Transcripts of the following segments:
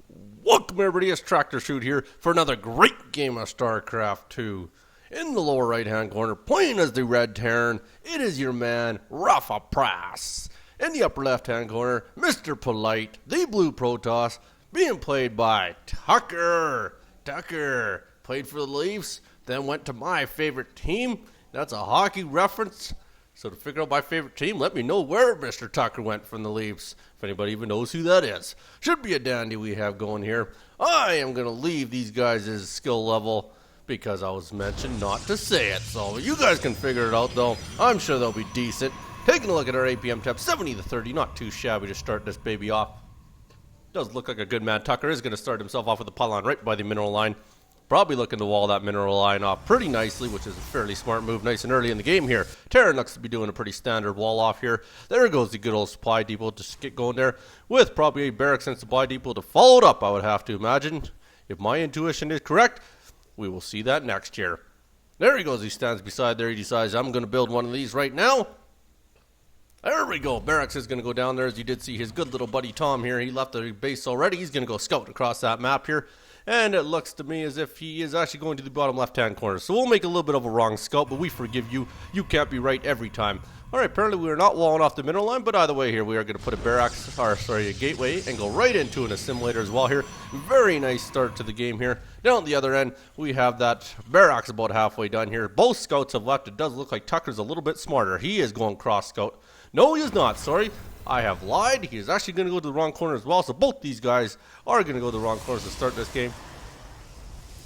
Welcome everybody, it's Tractorchute here for another great game of StarCraft 2. In the lower right hand corner, playing as the Red Terran, it is your man, rafapras. In the upper left hand corner, Mr. Polite, the Blue Protoss, being played by Tucker. Tucker played for the Leafs, then went to my favorite team. That's a hockey reference. So to figure out my favorite team, let me know where Mr. Tucker went from the Leafs. If anybody even knows who that is. Should be a dandy we have going here. I am going to leave these guys' skill level because I was mentioned not to say it. So you guys can figure it out though. I'm sure they'll be decent. Taking a look at our APM tab, 70-30, not too shabby to start this baby off. Does look like a good man. Tucker is going to start himself off with the pylon right by the mineral line. Probably looking to wall that mineral line off pretty nicely, which is a fairly smart move nice and early in the game here. Terran looks to be doing a pretty standard wall off here. There goes the good old supply depot to get going there with probably a barracks and supply depot to follow it up, I would have to imagine. If my intuition is correct, we will see that next year. There he goes. He stands beside there. He decides, I'm going to build one of these right now. There we go. Barracks is going to go down there. As you did see his good little buddy Tom here. He left the base already. He's going to go scout across that map here. And it looks to me as if he is actually going to the bottom left-hand corner. So we'll make a little bit of a wrong scout, but we forgive you. You can't be right every time. All right, apparently we are not walling off the mineral line, but either way here, we are going to put a gateway, and go right into an assimilator as well here. Very nice start to the game here. Down at the other end, we have that barracks about halfway done here. Both scouts have left. It does look like Tucker's a little bit smarter. He is going cross-scout. No, he is not. Sorry. I have lied. He is actually going to go to the wrong corner as well. So both these guys are going to go to the wrong corners to start this game.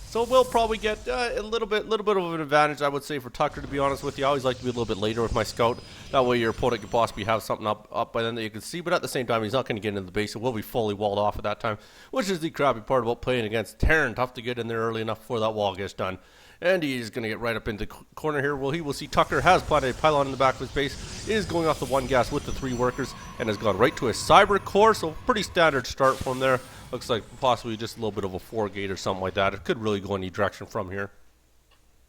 So we'll probably get a little bit of an advantage, I would say, for Tucker, to be honest with you. I always like to be a little bit later with my scout. That way your opponent could possibly have something up by then that you can see. But at the same time, he's not going to get into the base. It will be fully walled off at that time, which is the crappy part about playing against Terran. Tough to get in there early enough before that wall gets done. And he is going to get right up into the corner here. Well, he will see Tucker has planted a pylon in the back of his base, is going off the one gas with the 3 workers, and has gone right to a cyber core. So pretty standard start from there. Looks like possibly just a little bit of a 4-gate or something like that. It could really go any direction from here.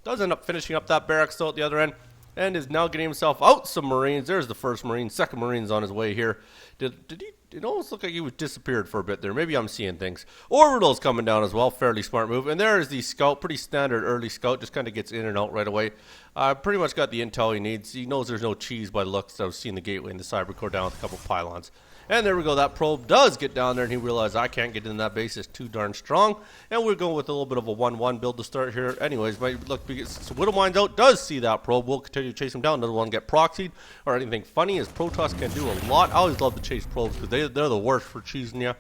Does end up finishing up that barracks though at the other end, and is now getting himself out some Marines. There's the first Marine. Second Marine's on his way here. Did he? It almost looked like he was disappeared for a bit there. Maybe I'm seeing things. Orbital's coming down as well. Fairly smart move. And there is the scout. Pretty standard early scout. Just kind of gets in and out right away. Pretty much got the intel he needs. He knows there's no cheese by the looks. I was seeing the gateway and the cyber core down with a couple pylons. And there we go. That probe does get down there, and he realized I can't get in that base. It's too darn strong. And we're going with a little bit of a 1-1 build to start here. Anyways, might look so Widow Mines out does see that probe. We'll continue to chase him down. Doesn't want to get proxied or anything funny, as Protoss can do a lot. I always love to chase probes because they're the worst for cheesing you.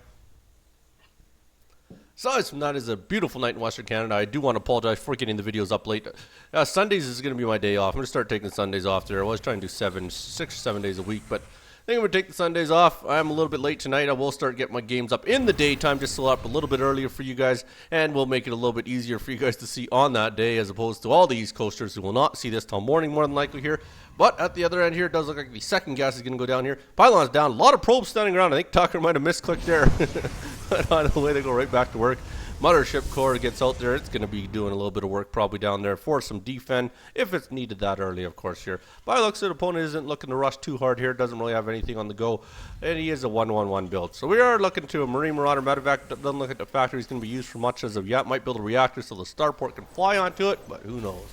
Aside from that, is a beautiful night in Western Canada. I do want to apologize for getting the videos up late. Sundays is going to be my day off. I'm going to start taking Sundays off there. I was trying to do 6 or 7 days a week, but I think I'm going to take the Sundays off. I'm a little bit late tonight. I will start getting my games up in the daytime, just so up a little bit earlier for you guys, and we'll make it a little bit easier for you guys to see on that day, as opposed to all the East Coasters who will not see this till morning, more than likely here. But at the other end here, it does look like the second gas is going to go down here. Pylon's down. A lot of probes standing around. I think Tucker might have misclicked there. But either way, they go right back to work. Mothership core gets out there. It's going to be doing a little bit of work probably down there for some defend, if it's needed that early, of course, here. By the looks of the opponent isn't looking to rush too hard here. Doesn't really have anything on the go. And he is a 1-1-1 build. So we are looking to a Marine Marauder medevac. Doesn't look like the factory is going to be used for much as of yet. Might build a reactor so the starport can fly onto it, but who knows.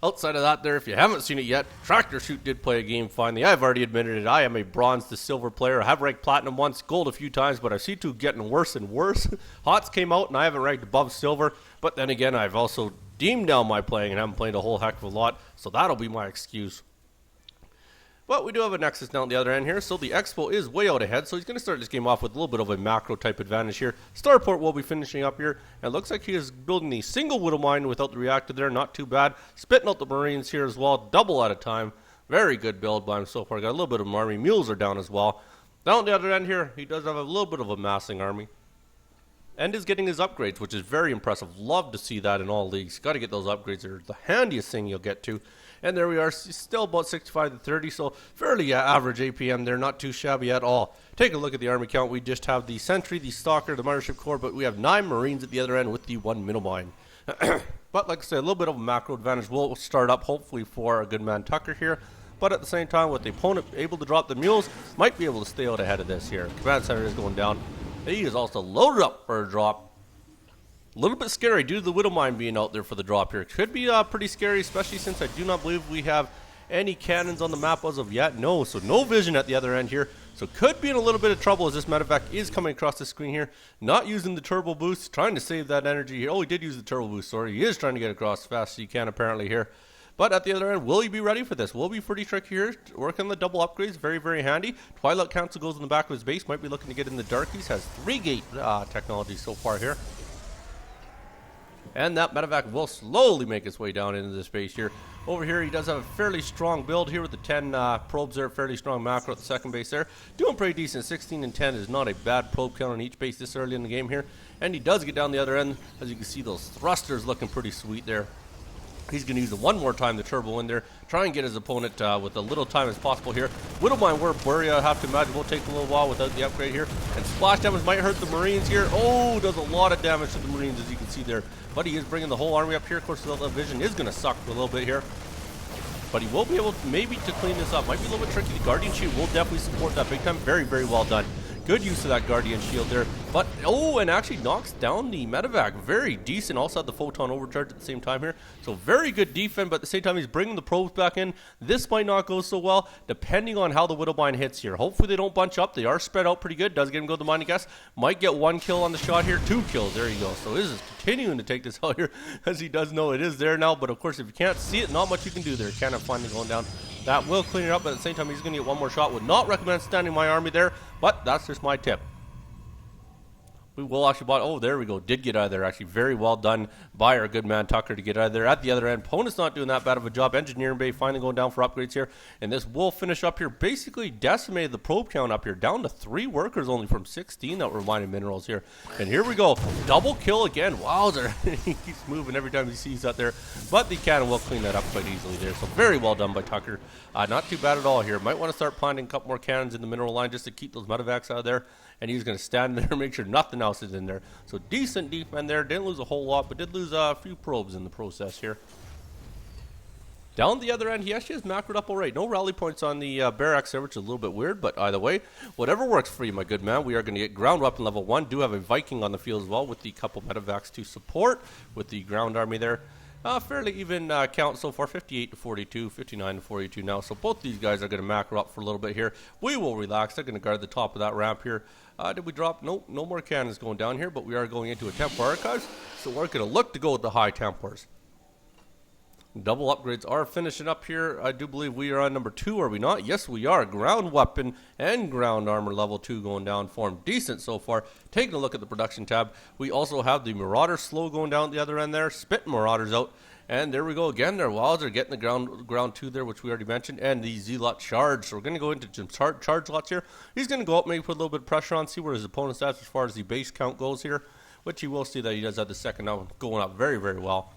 Outside of that there, if you haven't seen it yet, Tractorchute did play a game finally. I've already admitted it. I am a bronze to silver player. I have ranked platinum once, gold a few times, but I see to getting worse and worse. Hots came out and I haven't ranked above silver, but then again, I've also deemed down my playing and haven't played a whole heck of a lot, so that'll be my excuse. But we do have a Nexus down at the other end here, so the Expo is way out ahead, so he's going to start this game off with a little bit of a macro-type advantage here. Starport will be finishing up here, and it looks like he is building the single Widow Mine without the reactor there, not too bad. Spitting out the Marines here as well, double at a time. Very good build by him so far. Got a little bit of an army. Mules are down as well. Down at the other end here, he does have a little bit of a massing army. And is getting his upgrades, which is very impressive. Love to see that in all leagues. Got to get those upgrades. They're the handiest thing you'll get to. And there we are, still about 65 to 30, so fairly average APM there, not too shabby at all. Take a look at the army count. We just have the Sentry, the Stalker, the Mothership Core, but we have 9 Marines at the other end with the 1 Middle Mine. But like I said, a little bit of a macro advantage will start up, hopefully, for a good man Tucker here. but at the same time, with the opponent able to drop the mules, might be able to stay out ahead of this here. Command center is going down. He is also loaded up for a drop. A little bit scary due to the Widow Mine being out there for the drop here. Could be pretty scary, especially since I do not believe we have any cannons on the map as of yet. No, so no vision at the other end here. So could be in a little bit of trouble as this medevac is coming across the screen here. Not using the turbo boost, trying to save that energy here. Oh, he did use the turbo boost, sorry. He is trying to get across as fast as he can apparently here. But at the other end, will he be ready for this? Will be pretty tricky here. Working on the double upgrades, very, very handy. Twilight Council goes in the back of his base. Might be looking to get in the Darkies. Has 3 gate technology so far here. And that medevac will slowly make its way down into the space here. Over here, he does have a fairly strong build here with the 10 probes there. Fairly strong macro at the second base there. Doing pretty decent. 16 and 10 is not a bad probe count on each base this early in the game here. And he does get down the other end. As you can see, those thrusters looking pretty sweet there. He's going to use it one more time, the turbo in there. Try and get his opponent with a little time as possible here. Widow Mine Warp Warrior, I have to imagine, will take a little while without the upgrade here. And splash damage might hurt the Marines here. Oh, does a lot of damage to the Marines, as you can see there. But he is bringing the whole army up here. Of course, the vision is going to suck for a little bit here. But he will be able to, maybe to clean this up. Might be a little bit tricky. The Guardian Chute will definitely support that big time. Very, very well done. Good use of that Guardian Shield there. But, oh, and actually knocks down the medevac. Very decent. Also had the photon overcharge at the same time here. So very good defense, but at the same time he's bringing the probes back in. This might not go so well, depending on how the Widow Mine hits here. Hopefully they don't bunch up. They are spread out pretty good. Does get him go to the mine, I guess. Might get 1 kill on the shot here. 2 kills. There you go. So this is continuing to take this out here, as he does know it is there now. But, of course, if you can't see it, not much you can do there. Cannon finally going down. That will clean it up, but at the same time, he's going to get 1 more shot. Would not recommend standing my army there, but that's just my tip. We will actually oh, there we go. Did get out of there. Actually, very well done by our good man Tucker to get out of there. At the other end, opponent's not doing that bad of a job. Engineering Bay finally going down for upgrades here. And this will finish up here. Basically decimated the probe count up here. Down to 3 workers only from 16 that were mining minerals here. And here we go. Double kill again. Wowzer. He keeps moving every time he sees that there. But the cannon will clean that up quite easily there. So very well done by Tucker. Not too bad at all here. Might want to start planting a couple more cannons in the mineral line just to keep those medevacs out of there. And he's going to stand there and make sure nothing else is in there. So decent defense there. Didn't lose a whole lot, but did lose a few probes in the process here. Down the other end, he actually has macroed up all right. No rally points on the barracks there, which is a little bit weird. But either way, whatever works for you, my good man. We are going to get ground weapon level 1. Do have a Viking on the field as well with the couple medevacs to support with the ground army there. Fairly even count so far, 58 to 42, 59 to 42 now. So both these guys are going to macro up for a little bit here. We will relax. They're going to guard the top of that ramp here. Did we drop? Nope, no more cannons going down here, but we are going into a Templar Archives. So we're going to look to go with the high Templars. Double upgrades are finishing up here. I do believe we are on number 2, are we not? Yes, we are. Ground weapon and ground armor level 2 going down for him. Decent so far. Taking a look at the production tab, we also have the Marauder slow going down at the other end there. Spitting Marauders out. And there we go again there. Wowzer getting the ground 2 there, which we already mentioned. And the Z-Lot charge. So we're going to go into some charge lots here. He's going to go up, maybe put a little bit of pressure on, see where his opponent's at as far as the base count goes here. Which you will see that he does have the second now going up very, very well.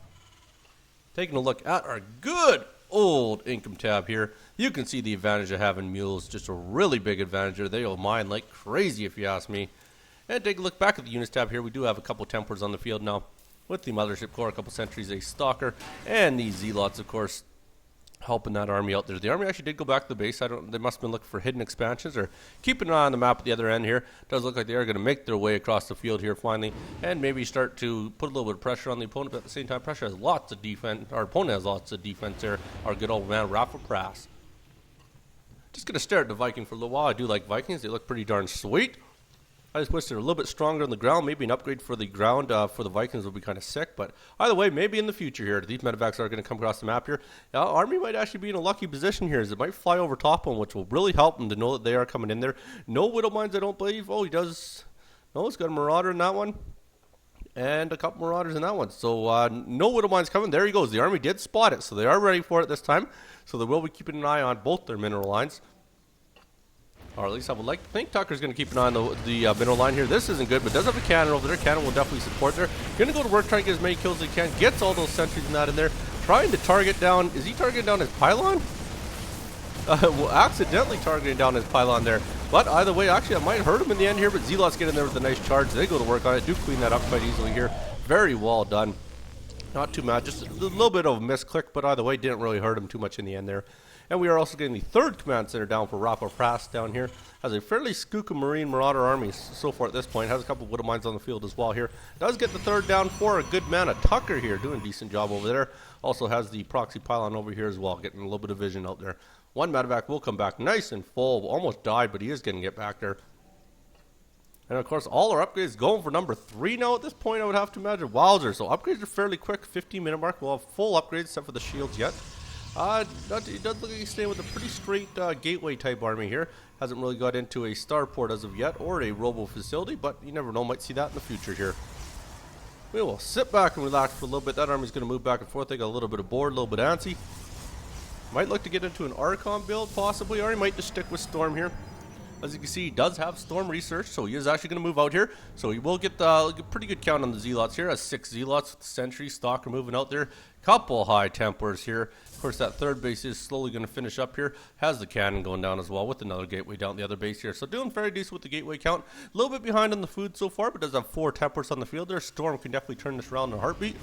Taking a look at our good old income tab here. You can see the advantage of having mules. Just a really big advantage there. They will mine like crazy if you ask me. And take a look back at the units tab here. We do have a couple Templars on the field now. With the Mothership Corps, a couple sentries, a Stalker, and the Z-Lots, of course, helping that army out there. The army actually did go back to the base. They must have been looking for hidden expansions or keeping an eye on the map at the other end here. Does look like they are going to make their way across the field here finally and maybe start to put a little bit of pressure on the opponent, but at the same time, pressure has lots of defense. Our opponent has lots of defense there. Our good old man, rafapras. Just going to stare at the Viking for a little while. I do like Vikings. They look pretty darn sweet. I just wish they were a little bit stronger on the ground. Maybe an upgrade for the ground for the Vikings would be kind of sick. But either way, maybe in the future here, these medevacs are going to come across the map here. Army might actually be in a lucky position here as it might fly over top of them, which will really help them to know that they are coming in there. No Widow Mines, I don't believe. Oh, he does. No, he's got a Marauder in that one. And a couple Marauders in that one. So no Widow Mines coming. There he goes. The Army did spot it, so they are ready for it this time. So they will be keeping an eye on both their mineral lines. Or at least I would like to think Tucker's going to keep an eye on the mineral line here. This isn't good, but does have a cannon over there. Cannon will definitely support there. Going to go to work, trying to get as many kills as he can. Gets all those sentries and that in there. Trying to target down. Is he targeting down his pylon? Well, accidentally targeting down his pylon there. But either way, actually, I might hurt him in the end here. But Z-Lots get in there with a nice charge. They go to work on it. Do clean that up quite easily here. Very well done. Not too mad. Just a little bit of a misclick, but either way, didn't really hurt him too much in the end there. And we are also getting the third command center down for rafapras down here. Has a fairly skookum Marine Marauder army so far at this point. Has a couple of Widow Mines on the field as well here. Does get the third down for a good man, a Tucker here, doing a decent job over there. Also has the proxy pylon over here as well, getting a little bit of vision out there. One medevac will come back nice and full. Almost died, but he is going to get back there. And of course, all our upgrades going for number 3 now at this point, I would have to imagine. Wowzer. So upgrades are fairly quick, 15-minute mark. We'll have full upgrades except for the shields yet. It does look like he's staying with a pretty straight gateway type army here. Hasn't really got into a starport as of yet, or a robo facility, but you never know, might see that in the future here. We will sit back and relax for a little bit. That army's going to move back and forth. They got a little bit of bored, a little bit antsy. Might look to get into an Archon build, possibly, or he might just stick with Storm here. As you can see, he does have Storm research, so he is actually going to move out here. So he will get a pretty good count on the Zealots here. Has 6 Zealots with Sentry, Stalker moving out there. Couple high Templars here. Of course, that third base is slowly going to finish up here. Has the cannon going down as well with another gateway down the other base here. So doing very decent with the gateway count. A little bit behind on the food so far, but does have 4 Templars on the field there. Storm can definitely turn this around in a heartbeat.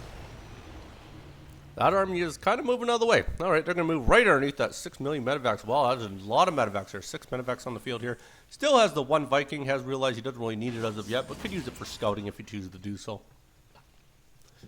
That army is kind of moving out of the way. All right, they're going to move right underneath that 6 million medevacs. Wow, that's a lot of medevacs there. 6 medevacs on the field here. Still has the 1 Viking. Has realized he doesn't really need it as of yet, but could use it for scouting if he chooses to do so.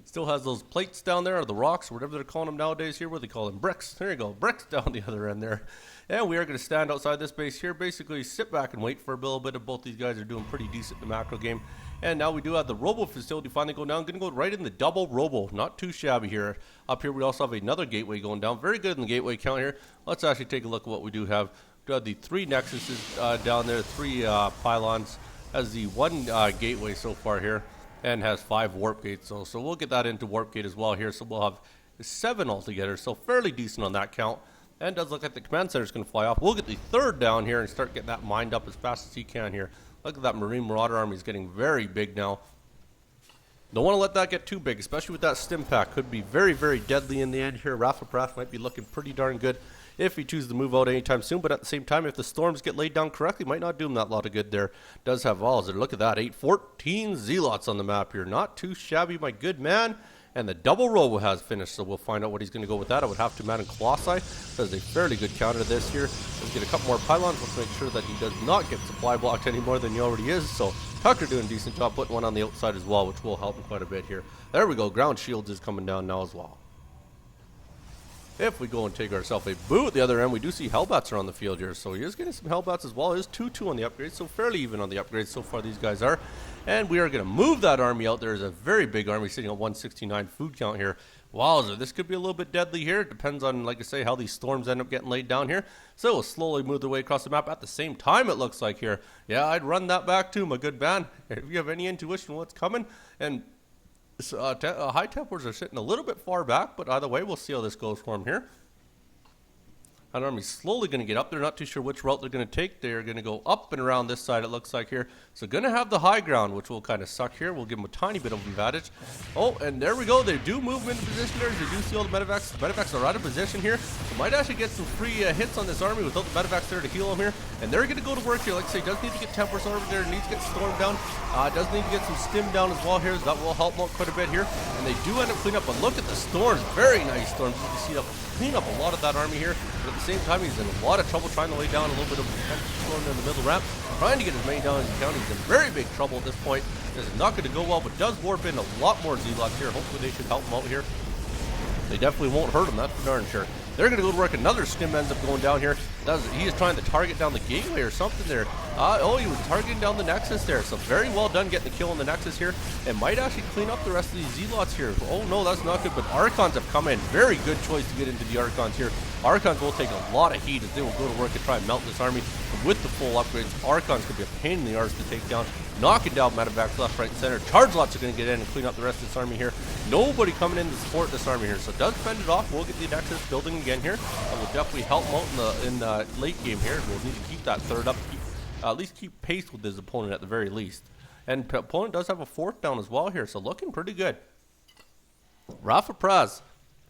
Still has those plates down there, or the rocks, or whatever they're calling them nowadays here. What do they call them? Bricks. There you go. Bricks down the other end there. And we are going to stand outside this base here. Basically, sit back and wait for a little bit. Of both these guys are doing pretty decent in the macro game. And now we do have the robo facility finally going down. Going to go right in the double robo. Not too shabby here. Up here we also have another gateway going down. Very good in the gateway count here. Let's actually take a look at what we do have. We have the 3 nexuses down there. 3 pylons. Has the 1 gateway so far here. And has 5 warp gates. So we'll get that into warp gate as well here. So we'll have 7 altogether. So fairly decent on that count. And does look like the command center is going to fly off. We'll get the 3rd down here and start getting that mined up as fast as he can here. Look at that Marine Marauder army is getting very big now. Don't want to let that get too big, especially with that stim pack. Could be very, very deadly in the end here. rafapras might be looking pretty darn good if he chooses to move out anytime soon. But at the same time, if the storms get laid down correctly, might not do him that lot of good there. Does have walls there. Look at that. 14 Zealots on the map here. Not too shabby, my good man. And the double robo has finished, so we'll find out what he's going to go with that. I would have to imagine Colossi does a fairly good counter this here. Let's get a couple more pylons. Let's make sure that he does not get supply blocked any more than he already is. So Tucker doing a decent job putting one on the outside as well, which will help him quite a bit here. There we go. Ground shields is coming down now as well. If we go and take ourselves a boo at the other end, we do see Hellbats are on the field here. So he is getting some Hellbats as well. It is 2-2 on the upgrades, so fairly even on the upgrades so far these guys are. And we are going to move that army out. There is a very big army sitting at 169 food count here. Wowzer, this could be a little bit deadly here. It depends on, like I say, how these storms end up getting laid down here. So we'll slowly move their way across the map at the same time, it looks like here. Yeah, I'd run that back too, my good man. If you have any intuition what's coming. And high Templars are sitting a little bit far back, but either way, we'll see how this goes for them here. That army's slowly going to get up. They're not too sure which route they're going to take. They're going to go up and around this side, it looks like here. So going to have the high ground, which will kind of suck here. We'll give them a tiny bit of advantage. Oh, and there we go. They do move into position there. They do see all the medevacs. The medevacs are out of position here. So might actually get some free hits on this army without the medevacs there to heal them here. And they're going to go to work here. Like I say, does need to get Templars over there. Needs to get Storm down. Does need to get some Stim down as well here. That will help them out quite a bit here. And they do end up cleaning up. But look at the Storms. Very nice Storms. You can see that clean up a lot of that army here. But at the same time, he's in a lot of trouble trying to lay down a little bit of storm in the middle ramp. Trying to get as many down as he can. He's in very big trouble at this point. This is not going to go well, but does warp in a lot more Zealots here. Hopefully they should help him out here. They definitely won't hurt him, that's for darn sure. They're going to go to work. Another Stim ends up going down here. He is trying to target down the gateway or something there. Oh, he was targeting down the Nexus there. So very well done getting the kill on the Nexus here. And might actually clean up the rest of these Zealots here. Oh, no, that's not good. But Archons have come in. Very good choice to get into the Archons here. Archons will take a lot of heat as they will go to work and try and melt this army. And with the full upgrades, Archons could be a pain in the arse to take down. Knocking down medevacs left, right, and center. Charge lots are going to get in and clean up the rest of this army here. Nobody coming in to support this army here. So does fend it off. We'll get the Nexus building again here. That will definitely help him out in the late game here. We'll need to keep that third up. At least keep pace with his opponent at the very least. And opponent does have a 4th down as well here. So looking pretty good. rafapras,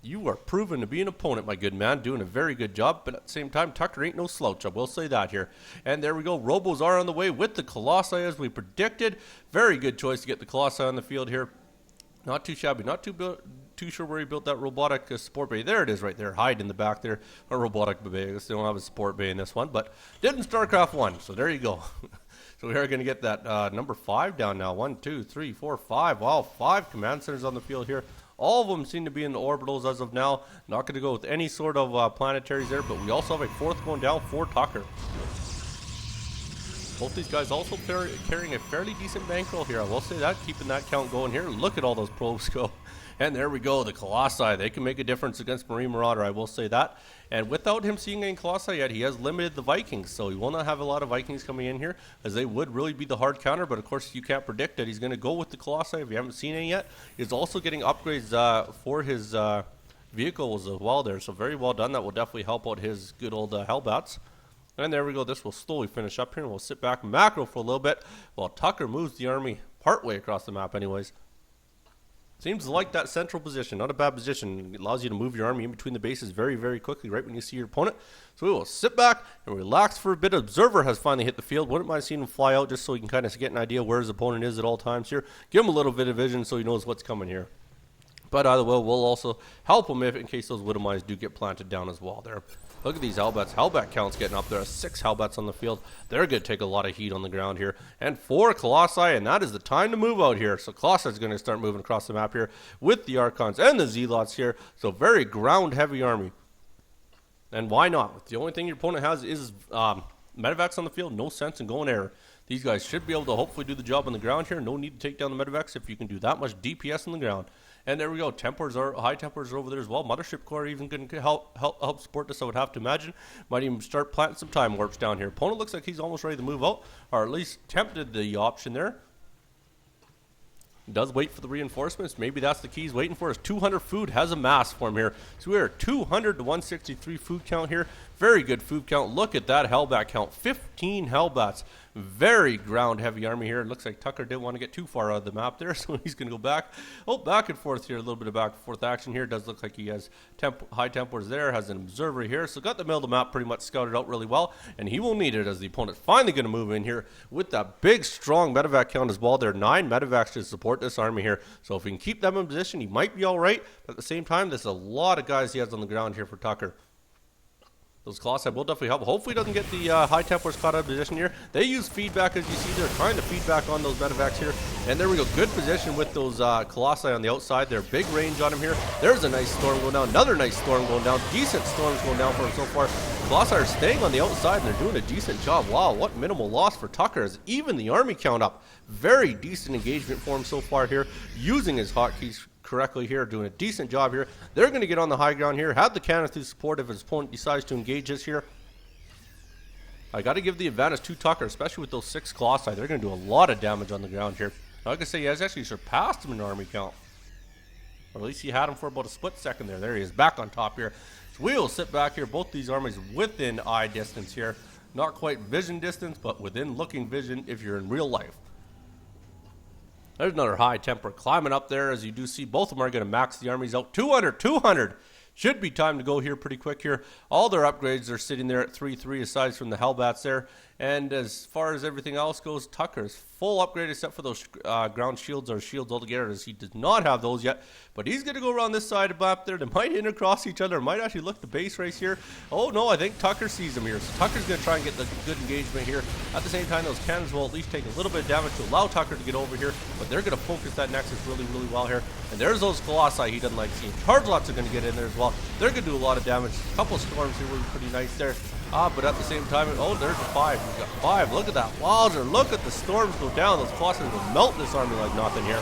you are proven to be an opponent, my good man. Doing a very good job. But at the same time, Tucker ain't no slouch. I will say that here. And there we go. Robos are on the way with the Colossi as we predicted. Very good choice to get the Colossi on the field here. Not too shabby. Not too too sure where he built that robotic support bay. There it is right there, hide in the back there. A robotic bay. I guess they don't have a support bay in this one, but did in StarCraft 1, so there you go. So we are going to get that number 5 down now. 1, 2, 3, 4, 5. Wow, 5 command centers on the field here. All of them seem to be in the orbitals as of now. Not going to go with any sort of planetaries there, but we also have a 4th going down for Tucker. Both these guys also carrying a fairly decent bankroll here. I will say that, keeping that count going here. Look at all those probes go. And there we go, the Colossi. They can make a difference against Marine Marauder, I will say that. And without him seeing any Colossi yet, he has limited the Vikings. So he will not have a lot of Vikings coming in here, as they would really be the hard counter. But of course, you can't predict that he's going to go with the Colossi if you haven't seen any yet. He's also getting upgrades for his vehicles as well there. So very well done. That will definitely help out his good old Hellbats. And there we go. This will slowly finish up here, and we'll sit back and macro for a little bit while Tucker moves the army partway across the map anyways. Seems like that central position, not a bad position. It allows you to move your army in between the bases very, very quickly right when you see your opponent. So we will sit back and relax for a bit. Observer has finally hit the field. Wouldn't mind seeing him fly out just so he can kind of get an idea where his opponent is at all times here. Give him a little bit of vision so he knows what's coming here. But either way, we'll also help him if in case those Widow Mines do get planted down as well there. Look at these Hellbats. Hellbat count's getting up there. 6 Hellbats on the field. They're going to take a lot of heat on the ground here. And 4 Colossi, and that is the time to move out here. So Colossi is going to start moving across the map here with the Archons and the Zealots here. So very ground-heavy army. And why not? The only thing your opponent has is medevacs on the field. No sense in going air. These guys should be able to hopefully do the job on the ground here. No need to take down the medevacs if you can do that much DPS on the ground. And there we go. High Templars are over there as well. Mothership Corps even going to help support this, I would have to imagine. Might even start planting some time warps down here. Opponent looks like he's almost ready to move out, or at least tempted the option there. Does wait for the reinforcements. Maybe that's the key he's waiting for. Is 200 food has amassed for him here. So we are 200 to 163 food count here. Very good food count. Look at that Hellbat count. 15 Hellbats. Very ground-heavy army here. It looks like Tucker didn't want to get too far out of the map there, so he's going to go back. Oh, back and forth here. A little bit of back and forth action here. Does look like he has High Templars there, has an observer here. So got the middle of the map pretty much scouted out really well, and he will need it as the opponent's finally going to move in here with that big, strong medevac count as well. There are 9 medevacs to support this army here. So if we can keep them in position, he might be all right. But at the same time, there's a lot of guys he has on the ground here for Tucker. Those Colossi will definitely help. Hopefully he doesn't get the High Templars caught out of position here. They use feedback, as you see. They're trying to feedback on those medevacs here. And there we go. Good position with those Colossi on the outside. They're big range on him here. There's a nice storm going down. Another nice storm going down. Decent storms going down for him so far. Colossi are staying on the outside, and they're doing a decent job. Wow, what minimal loss for Tucker. As even the army count up. Very decent engagement for him so far here. Using his hotkeys correctly here, doing a decent job here. They're going to get on the high ground here, have the cannons to support if his opponent decides to engage this here. I got to give the advantage to Tucker, especially with those 6 Colossi. They're going to do a lot of damage on the ground here. Like I say, he has actually surpassed him in army count. Or at least he had him for about a split second there. There he is, back on top here. So we will sit back here, both these armies within eye distance here. Not quite vision distance, but within looking vision if you're in real life. There's another High Templar climbing up there. As you do see, both of them are going to max the armies out. 200. Should be time to go here pretty quick here. All their upgrades are sitting there at 3-3 aside from the Hellbats there. And as far as everything else goes, Tucker's full upgrade except for those ground shields or shields altogether, as he does not have those yet. But he's going to go around this side of the map there. They might intercross each other. Might actually look the base race here. Oh no, I think Tucker sees him here. So Tucker's going to try and get the good engagement here. At the same time, those cannons will at least take a little bit of damage to allow Tucker to get over here. But they're going to focus that Nexus really, really well here. And there's those Colossi he doesn't like seeing. Chargelots are going to get in there as well. They're going to do a lot of damage. A couple of storms here will be pretty nice there. But at the same time, oh, there's a 5. We've got 5. Look at that. Wowzer. Look at the storms go down. Those Colossi will melt this army like nothing here.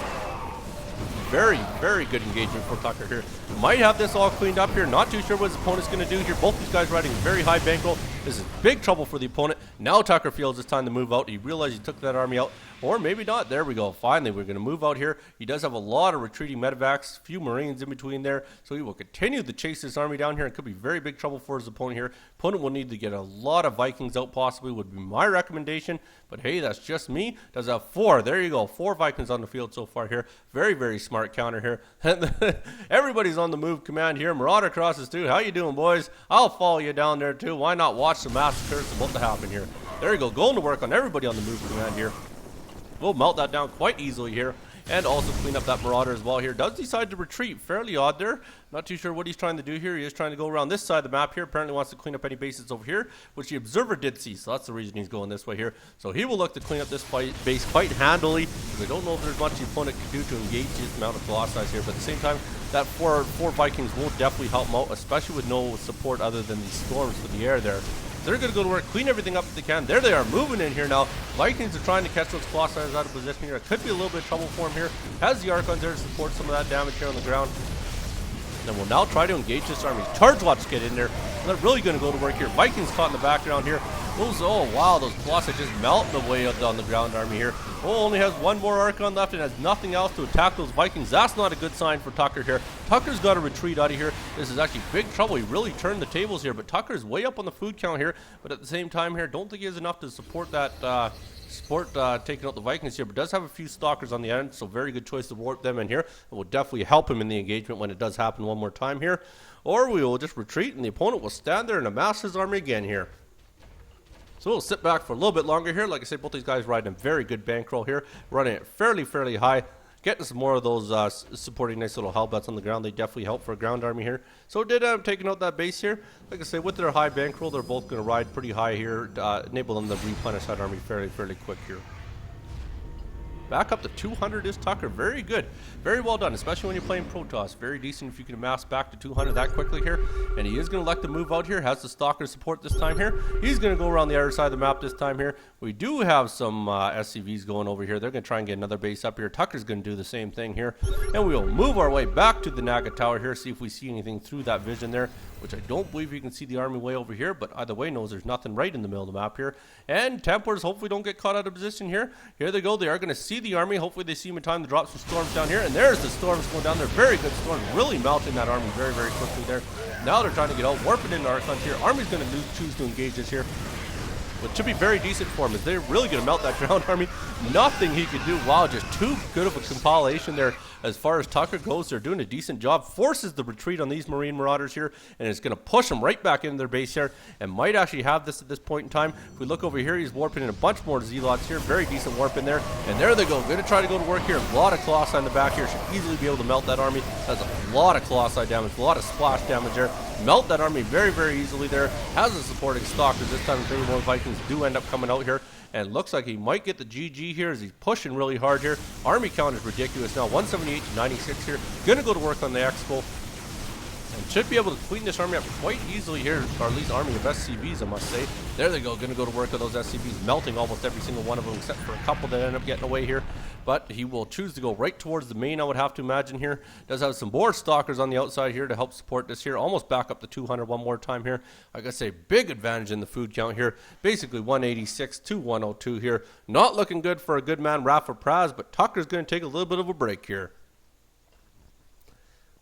Very, very good engagement for Tucker here. Might have this all cleaned up here. Not too sure what his opponent's going to do here. Both these guys riding very high bankroll. This is big trouble for the opponent. Now Tucker feels it's time to move out. He realized he took that army out. Or maybe not. There we go. Finally, we're going to move out here. He does have a lot of retreating medevacs, a few Marines in between there. So he will continue to chase this army down here. It could be very big trouble for his opponent here. Opponent will need to get a lot of Vikings out possibly, would be my recommendation. But hey, that's just me. Does have 4. There you go. 4 Vikings on the field so far here. Very, very smart counter here. Everybody's on the move command here. Marauder crosses too. How you doing, boys? I'll follow you down there too. Why not watch the massacre that's about to happen here? There you go. Going to work on everybody on the move command here. We'll melt that down quite easily here. and also clean up that Marauder as well here. Does decide to retreat. Fairly odd there. Not too sure what he's trying to do here. He is trying to go around this side of the map here. Apparently wants to clean up any bases over here, which the observer did see. So that's the reason he's going this way here. So he will look to clean up this base quite handily. I don't know if there's much the opponent can do to engage his amount of Colossi here, but at the same time, that four Vikings will definitely help him out, especially with no support other than these storms for the air there. They're going to go to work, clean everything up if they can. There they are, moving in here now. Vikings are trying to catch those Colossi out of position here. It could be a little bit of trouble for him here. Has the Archons there to support some of that damage here on the ground. And we'll now try to engage this army. Charge Watch get in there. They're really going to go to work here. Vikings caught in the background here. Oh wow, those Colossi just melting away on the ground army here. Oh, only has one more Archon left and has nothing else to attack those Vikings. That's not a good sign for Tucker here. Tucker's got to retreat out of here. This is actually big trouble. He really turned the tables here, but Tucker's way up on the food count here. But at the same time here, don't think he has enough to support that taking out the Vikings here, but does have a few stalkers on the end, so very good choice to warp them in here. It will definitely help him in the engagement when it does happen one more time here. Or we will just retreat and the opponent will stand there and amass his army again here. So we'll sit back for a little bit longer here. Like I said, both these guys riding a very good bankroll here, running it fairly high. Getting some more of those supporting nice little hellbats on the ground. They definitely help for a ground army here. So it did end up taking out that base here. Like I say, with their high bankroll, they're both going to ride pretty high here, enable them to replenish that army fairly quick here. Back up to 200 is Tucker. Very good. Very well done, especially when you're playing Protoss. Very decent if you can amass back to 200 that quickly here. And he is going to elect to move out here. Has the Stalker support this time here. He's going to go around the other side of the map this time here. We do have some SCVs going over here. They're going to try and get another base up here. Tucker's going to do the same thing here. And we'll move our way back to the Naga Tower here, see if we see anything through that vision there, which I don't believe you can see the army way over here, but either way knows there's nothing right in the middle of the map here. And Templars hopefully don't get caught out of position here. Here they go. They are going to see the army. Hopefully they see him in time to drop some storms down here. And there's the storms going down there. Very good storms. Really melting that army very quickly there. Now they're trying to get out, warping into Archons here. Army's going to choose to engage this here, which should be very decent for him, as they're really going to melt that ground army. Nothing he can do. Wow, just too good of a compilation there as far as Tucker goes. They're doing a decent job. Forces the retreat on these Marine Marauders here, and it's going to push them right back into their base here, and might actually have this at this point in time. If we look over here, he's warping in a bunch more Zealots here. Very decent warp in there, and there they go. Going to try to go to work here. A lot of Colossi on the back here. Should easily be able to melt that army. That's a lot of Colossi damage, a lot of splash damage there. Melt that army very easily there. Has a supporting Stalkers this time. 3 more Vikings do end up coming out here, and looks like he might get the GG here as he's pushing really hard here. Army count is ridiculous now, 178 to 96 here. Gonna go to work on the Expo, and should be able to clean this army up quite easily here, or at least army of SCVs, I must say. There they go, gonna go to work on those SCVs, melting almost every single one of them, except for a couple that end up getting away here. But he will choose to go right towards the main, I would have to imagine here. Does have some more Stalkers on the outside here to help support this here. Almost back up to 200 one more time here. Like I say, big advantage in the food count here. Basically 186 to 102 here. Not looking good for a good man, rafapras, but Tucker's going to take a little bit of a break here.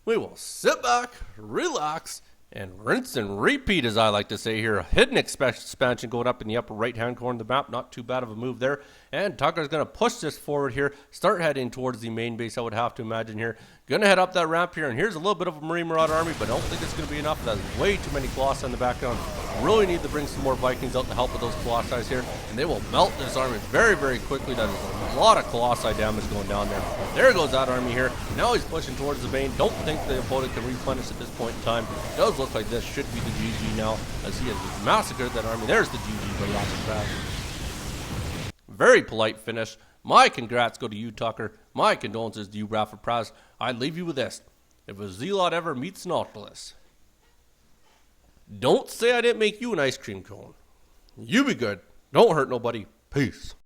We will sit back, relax, and rinse and repeat, as I like to say here. Hidden expansion going up in the upper right-hand corner of the map. Not too bad of a move there. And Tucker's going to push this forward here. Start heading towards the main base, I would have to imagine here. Going to head up that ramp here. And here's a little bit of a Marine Marauder army, but I don't think it's going to be enough. That's way too many Colossi in the background. Really need to bring some more Vikings out to help with those Colossi here. And they will melt this army very quickly. That is a lot of Colossi damage going down there. There goes that army here. Now he's pushing towards the main. Don't think the opponent can replenish at this point in time. It does look like this should be the GG now, as he has massacred that army. There's the GG for rafapras. Very polite finish. My congrats go to you, Tucker. My condolences to you, rafapras. I leave you with this. If a Zealot ever meets Nautilus, don't say I didn't make you an ice cream cone. You be good. Don't hurt nobody. Peace.